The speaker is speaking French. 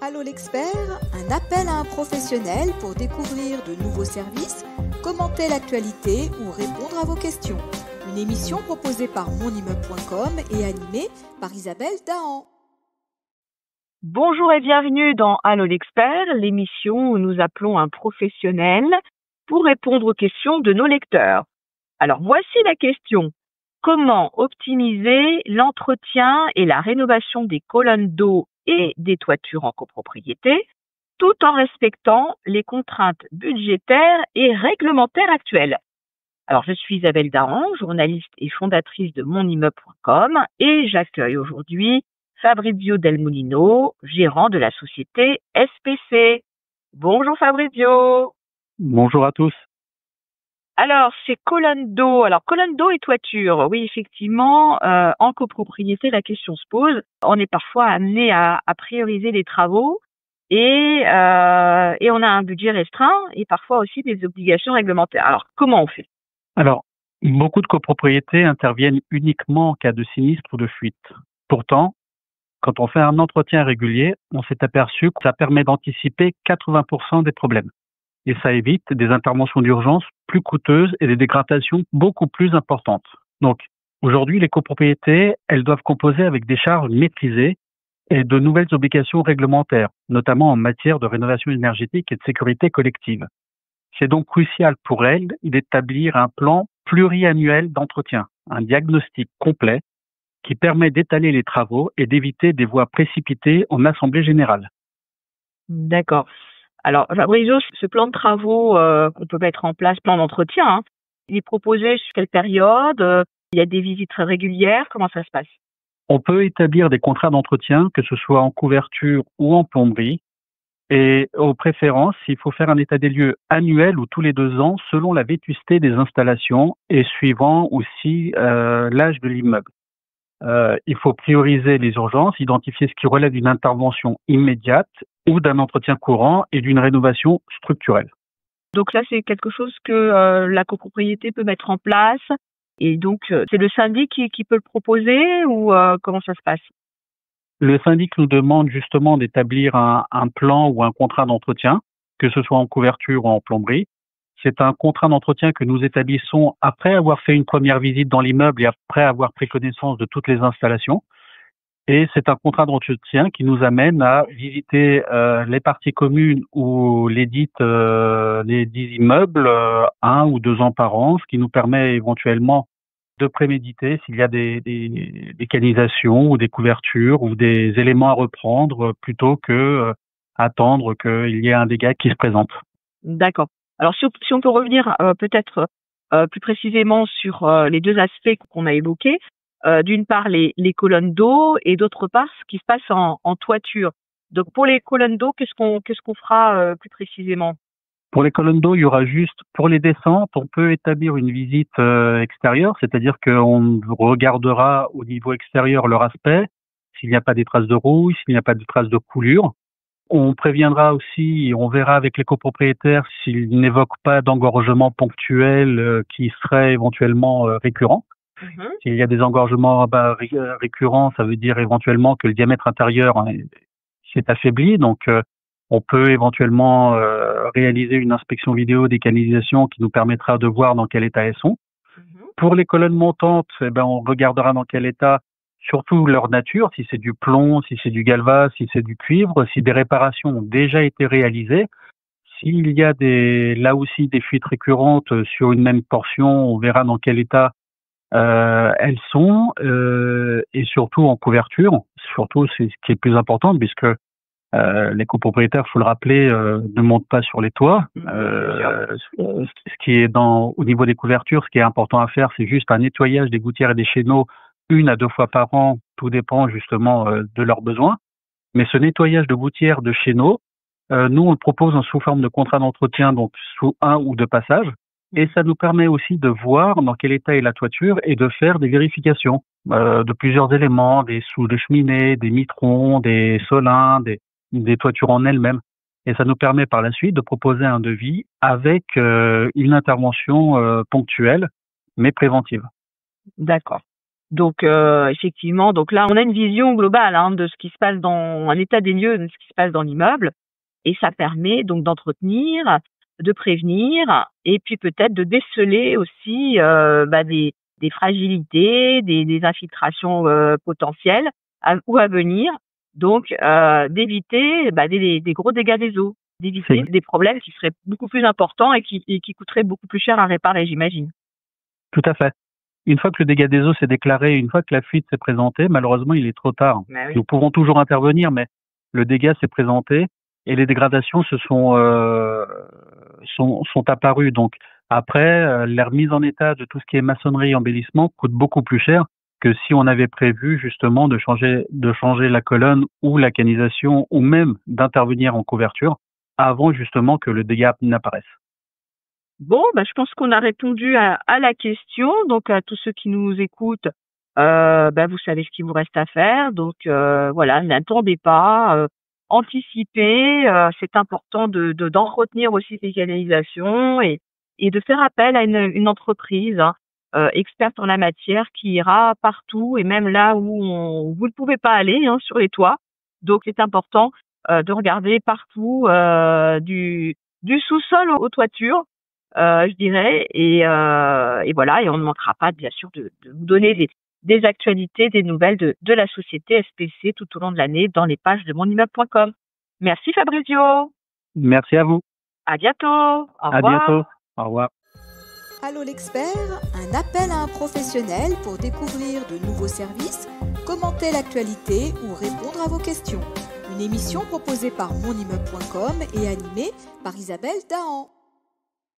Allô l'expert, un appel à un professionnel pour découvrir de nouveaux services, commenter l'actualité ou répondre à vos questions. Une émission proposée par monimmeuble.com et animée par Isabelle Dahan. Bonjour et bienvenue dans Allô l'expert, l'émission où nous appelons un professionnel pour répondre aux questions de nos lecteurs. Alors voici la question. Comment optimiser l'entretien et la rénovation des colonnes d'eau et des toitures en copropriété, tout en respectant les contraintes budgétaires et réglementaires actuelles? Alors, je suis Isabelle Dahan, journaliste et fondatrice de monimmeuble.com et j'accueille aujourd'hui Fabrizio Del Molino, gérant de la société SPC. Bonjour Fabrizio. Bonjour à tous. Alors, c'est colonnes d'eau. Alors, colonnes d'eau et toiture. Oui, effectivement, en copropriété, la question se pose. On est parfois amené à prioriser les travaux et on a un budget restreint et parfois aussi des obligations réglementaires. Alors, comment on fait? Alors, beaucoup de copropriétés interviennent uniquement en cas de sinistre ou de fuite. Pourtant, quand on fait un entretien régulier, on s'est aperçu que ça permet d'anticiper 80% des problèmes. Et ça évite des interventions d'urgence plus coûteuses et des dégradations beaucoup plus importantes. Donc, aujourd'hui, les copropriétés, elles doivent composer avec des charges maîtrisées et de nouvelles obligations réglementaires, notamment en matière de rénovation énergétique et de sécurité collective. C'est donc crucial pour elles d'établir un plan pluriannuel d'entretien, un diagnostic complet qui permet d'étaler les travaux et d'éviter des voies précipitées en assemblée générale. D'accord. Alors, Fabrizio, ce plan de travaux qu'on peut mettre en place, plan d'entretien, il est proposé sur quelle période? Il y a des visites très régulières, comment ça se passe? On peut établir des contrats d'entretien, que ce soit en couverture ou en plomberie, et aux préférences, il faut faire un état des lieux annuel ou tous les 2 ans selon la vétusté des installations et suivant aussi l'âge de l'immeuble. Il faut prioriser les urgences, identifier ce qui relève d'une intervention immédiate ou d'un entretien courant et d'une rénovation structurelle. Donc là, c'est quelque chose que la copropriété peut mettre en place et donc c'est le syndic qui peut le proposer ou comment ça se passe? Le syndic nous demande justement d'établir un plan ou un contrat d'entretien, que ce soit en couverture ou en plomberie. C'est un contrat d'entretien que nous établissons après avoir fait une première visite dans l'immeuble et après avoir pris connaissance de toutes les installations. Et c'est un contrat d'entretien qui nous amène à visiter les parties communes ou les dits immeubles 1 ou 2 ans par an, ce qui nous permet éventuellement de préméditer s'il y a des canalisations ou des couvertures ou des éléments à reprendre plutôt que attendre qu'il y ait un dégât qui se présente. D'accord. Alors, si on peut revenir peut-être plus précisément sur les 2 aspects qu'on a évoqués, d'une part les colonnes d'eau et d'autre part ce qui se passe en toiture. Donc, pour les colonnes d'eau, qu'est-ce qu'on fera plus précisément? Pour les colonnes d'eau, il y aura juste, pour les descentes, on peut établir une visite extérieure, c'est-à-dire qu'on regardera au niveau extérieur leur aspect, s'il n'y a pas des traces de rouille, s'il n'y a pas de traces de coulure. On préviendra aussi, on verra avec les copropriétaires s'ils n'évoquent pas d'engorgement ponctuel qui serait éventuellement récurrent. S'il y a des engorgements récurrents, ça veut dire éventuellement que le diamètre intérieur s'est affaibli, donc on peut éventuellement réaliser une inspection vidéo des canalisations qui nous permettra de voir dans quel état elles sont. Pour les colonnes montantes, on regardera dans quel état, surtout leur nature, si c'est du plomb, si c'est du galva, si c'est du cuivre, si des réparations ont déjà été réalisées. S'il y a là aussi des fuites récurrentes sur une même portion, on verra dans quel état elles sont et surtout en couverture. Surtout, c'est ce qui est le plus important puisque les copropriétaires, faut le rappeler, ne montent pas sur les toits. Ce qui est au niveau des couvertures, ce qui est important à faire, c'est juste un nettoyage des gouttières et des chéneaux 1 à 2 fois par an. Tout dépend justement de leurs besoins. Mais ce nettoyage de gouttières, de chéneaux, nous on le propose sous forme de contrat d'entretien, donc sous 1 ou 2 passages. Et ça nous permet aussi de voir dans quel état est la toiture et de faire des vérifications de plusieurs éléments, des sous de cheminée, des mitrons, des solins, des toitures en elles-mêmes. Et ça nous permet par la suite de proposer un devis avec une intervention ponctuelle, mais préventive. D'accord. Donc effectivement, donc là on a une vision globale de ce qui se passe dans un état des lieux de ce qui se passe dans l'immeuble, et ça permet donc d'entretenir, de prévenir, et puis peut-être de déceler aussi des fragilités, des infiltrations potentielles ou à venir, donc d'éviter des gros dégâts des eaux, d'éviter des problèmes qui seraient beaucoup plus importants et qui coûteraient beaucoup plus cher à réparer, j'imagine. Tout à fait. Une fois que le dégât des eaux s'est déclaré, une fois que la fuite s'est présentée, malheureusement, il est trop tard. Oui. Nous pouvons toujours intervenir, mais le dégât s'est présenté et les dégradations sont apparues. Donc après, la remise en état de tout ce qui est maçonnerie, embellissement coûte beaucoup plus cher que si on avait prévu justement de changer la colonne ou la canisation, ou même d'intervenir en couverture avant justement que le dégât n'apparaisse. Bon, je pense qu'on a répondu à la question. Donc, à tous ceux qui nous écoutent, vous savez ce qu'il vous reste à faire. Donc, voilà, n'attendez pas, anticipez. C'est important d'entretenir aussi ces canalisations et de faire appel à une entreprise experte en la matière qui ira partout et même là où vous ne pouvez pas aller, sur les toits. Donc, c'est important de regarder partout, du sous-sol aux toitures. Je dirais, et voilà, et on ne manquera pas bien sûr de vous donner des actualités, des nouvelles de la société SPC tout au long de l'année dans les pages de monimmeuble.com. Merci Fabrizio. Merci à vous. À bientôt. Au revoir. À bientôt. Au revoir. Allô l'expert, un appel à un professionnel pour découvrir de nouveaux services, commenter l'actualité ou répondre à vos questions. Une émission proposée par monimmeuble.com et animée par Isabelle Dahan.